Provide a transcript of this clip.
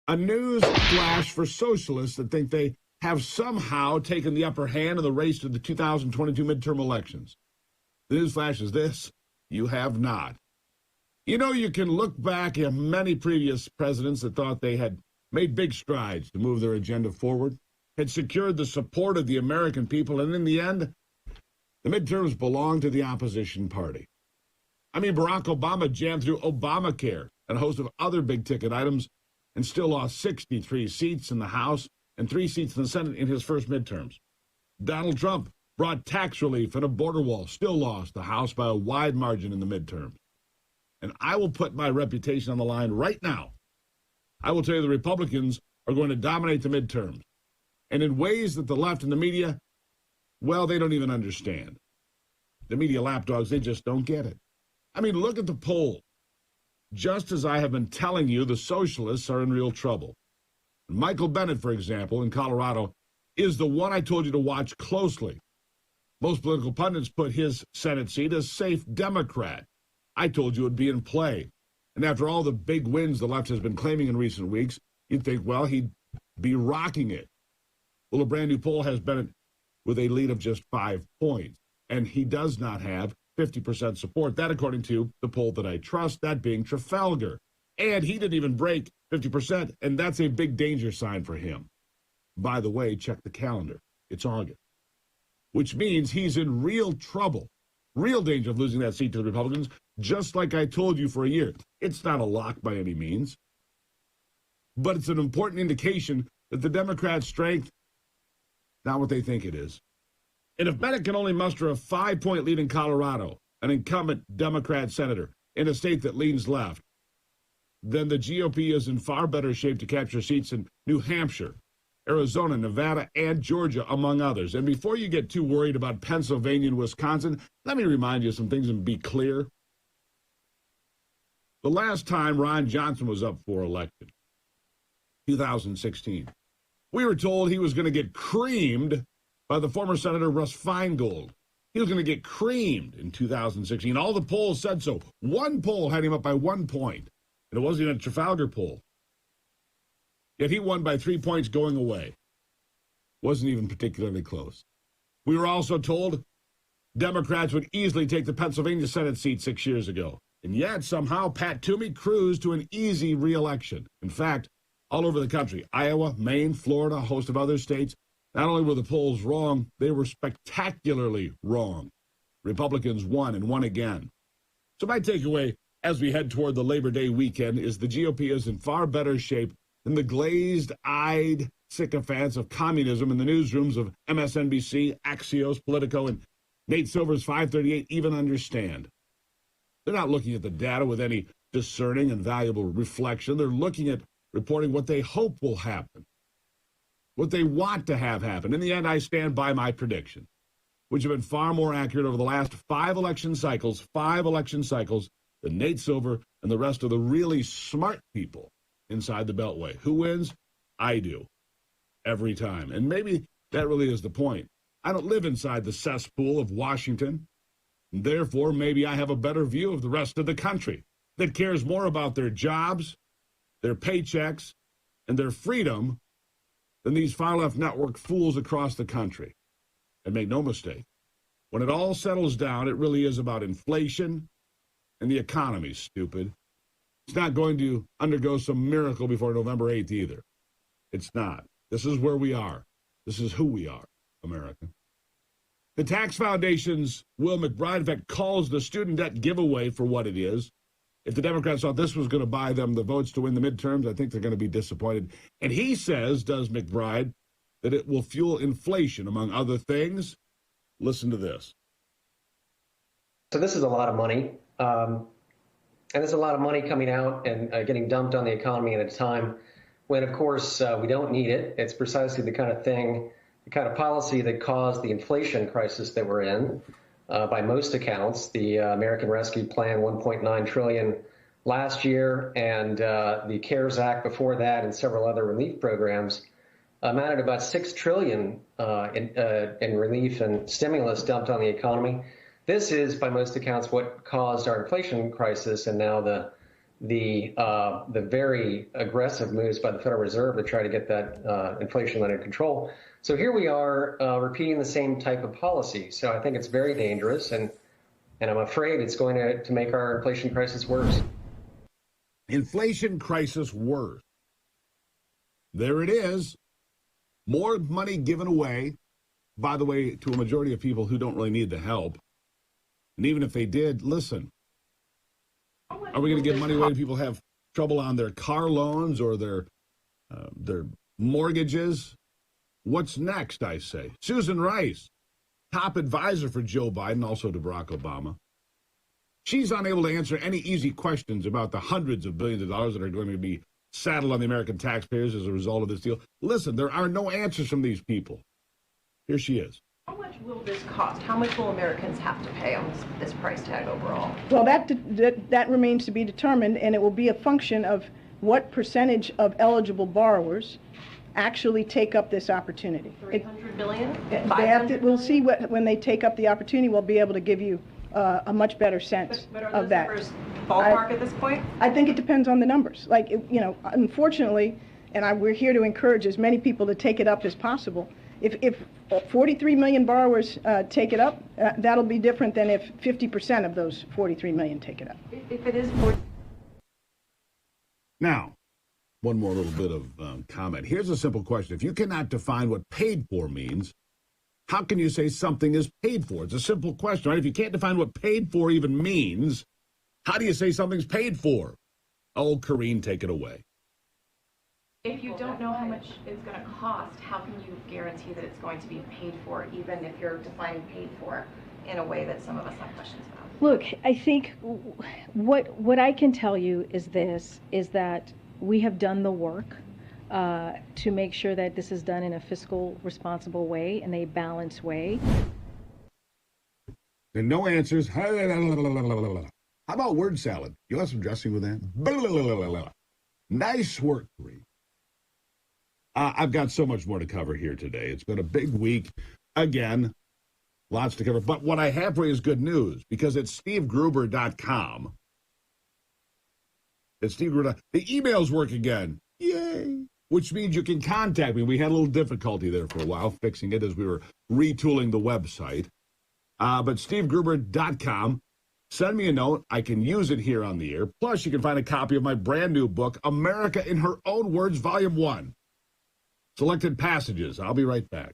A news flash for socialists that think they have somehow taken the upper hand in the race to the 2022 midterm elections. The news flash is this: you have not. You know, you can look back at many previous presidents that thought they had made big strides to move their agenda forward, had secured the support of the American people, and in the end, the midterms belonged to the opposition party. I mean, Barack Obama jammed through Obamacare and a host of other big-ticket items and still lost 63 seats in the House and 3 seats in the Senate in his first midterms. Donald Trump brought tax relief and a border wall, still lost the House by a wide margin in the midterms. And I will put my reputation on the line right now. I will tell you the Republicans are going to dominate the midterms, and in ways that the left and the media, well, they don't even understand. The media lapdogs, they just don't get it. I mean, look at the poll. Just as I have been telling you, the socialists are in real trouble. Michael Bennet, for example, in Colorado, is the one I told you to watch closely. Most political pundits put his Senate seat as safe Democrat. I told you it would be in play. And after all the big wins the left has been claiming in recent weeks, you'd think, well, he'd be rocking it. Well, a brand new poll has Bennet with a lead of just 5 points, and he does not have 50% support. That, according to the poll that I trust, that being Trafalgar. And he didn't even break 50%, and that's a big danger sign for him. By the way, check the calendar. It's August, which means he's in real trouble, real danger of losing that seat to the Republicans, just like I told you for a year. It's not a lock by any means, but it's an important indication that the Democrats' strength, not what they think it is. And if Bennet can only muster a 5-point lead in Colorado, an incumbent Democrat senator in a state that leans left, then the GOP is in far better shape to capture seats in New Hampshire, Arizona, Nevada, and Georgia, among others. And before you get too worried about Pennsylvania and Wisconsin, let me remind you of some things and be clear. The last time Ron Johnson was up for election, 2016, we were told he was going to get creamed by the former Senator Russ Feingold. He was going to get creamed in 2016. All the polls said so. One poll had him up by 1 point, and it wasn't even a Trafalgar poll. Yet he won by 3 points going away. Wasn't even particularly close. We were also told Democrats would easily take the Pennsylvania Senate seat 6 years ago. And yet, somehow, Pat Toomey cruised to an easy re-election. In fact, all over the country, Iowa, Maine, Florida, a host of other states, not only were the polls wrong, they were spectacularly wrong. Republicans won and won again. So my takeaway as we head toward the Labor Day weekend is the GOP is in far better shape than the glazed-eyed sycophants of communism in the newsrooms of MSNBC, Axios, Politico, and Nate Silver's 538 even understand. They're not looking at the data with any discerning and valuable reflection. They're looking at reporting what they hope will happen, what they want to have happen. In the end, I stand by my prediction, which have been far more accurate over the last 5 election cycles, than Nate Silver and the rest of the really smart people inside the Beltway. Who wins? I do. Every time. And maybe that really is the point. I don't live inside the cesspool of Washington. And therefore, maybe I have a better view of the rest of the country that cares more about their jobs, their paychecks, and their freedom than these far-left network fools across the country. And make no mistake, when it all settles down, it really is about inflation and the economy, stupid. It's not going to undergo some miracle before November 8th either. It's not. This is where we are. This is who we are, America. The tax foundation's Will McBride, in fact, calls the student debt giveaway for what it is. If the Democrats thought this was going to buy them the votes to win the midterms, I think they're going to be disappointed. And he says, does McBride, that it will fuel inflation, among other things. Listen to this. So this is a lot of money. And there's a lot of money coming out and getting dumped on the economy at a time when, of course, we don't need it. It's precisely the kind of thing, the kind of policy that caused the inflation crisis that we're in. By most accounts, the American Rescue Plan, $1.9 trillion last year, and the CARES Act before that, and several other relief programs amounted to about $6 trillion in relief and stimulus dumped on the economy. This is, by most accounts, what caused our inflation crisis and now the the very aggressive moves by the Federal Reserve to try to get that inflation under control. So here we are repeating the same type of policy. So I think it's very dangerous, and I'm afraid it's going to make our inflation crisis worse. Inflation crisis worse. There it is. More money given away, by the way, to a majority of people who don't really need the help. And even if they did, listen, are we going to give money away to people who have trouble on their car loans or their mortgages? What's next, I say? Susan Rice, top advisor for Joe Biden, also to Barack Obama. She's unable to answer any easy questions about the hundreds of billions of dollars that are going to be saddled on the American taxpayers as a result of this deal. Listen, there are no answers from these people. Here she is. How much will this cost? How much will Americans have to pay on this price tag overall? Well, that remains to be determined, and it will be a function of what percentage of eligible borrowers actually take up this opportunity. $300 billion? We'll see when they take up the opportunity. We'll be able to give you a much better sense but are of that. Numbers ballpark at this point? I think it depends on the numbers. Like, unfortunately, and we're here to encourage as many people to take it up as possible. If 43 million borrowers take it up, that'll be different than if 50% of those 43 million take it up. If it is more. Now, one more little bit of comment. Here's a simple question. If you cannot define what paid for means, how can you say something is paid for? It's a simple question, right? If you can't define what paid for even means, how do you say something's paid for? Oh, Karine, take it away. If you don't know how much it's going to cost, how can you guarantee that it's going to be paid for, even if you're defining paid for in a way that some of us have questions about? Look, I think what I can tell you is that we have done the work to make sure that this is done in a fiscal responsible way, in a balanced way. And no answers. How about word salad? You'll have some dressing with that? Nice work, Karine. I've got so much more to cover here today. It's been a big week. Again, lots to cover. But what I have for you is good news, because it's stevegruber.com. It's stevegruber.com. The emails work again. Yay. Which means you can contact me. We had a little difficulty there for a while fixing it as we were retooling the website. But stevegruber.com. Send me a note. I can use it here on the air. Plus, you can find a copy of my brand new book, America in Her Own Words, Volume 1. Selected passages. I'll be right back.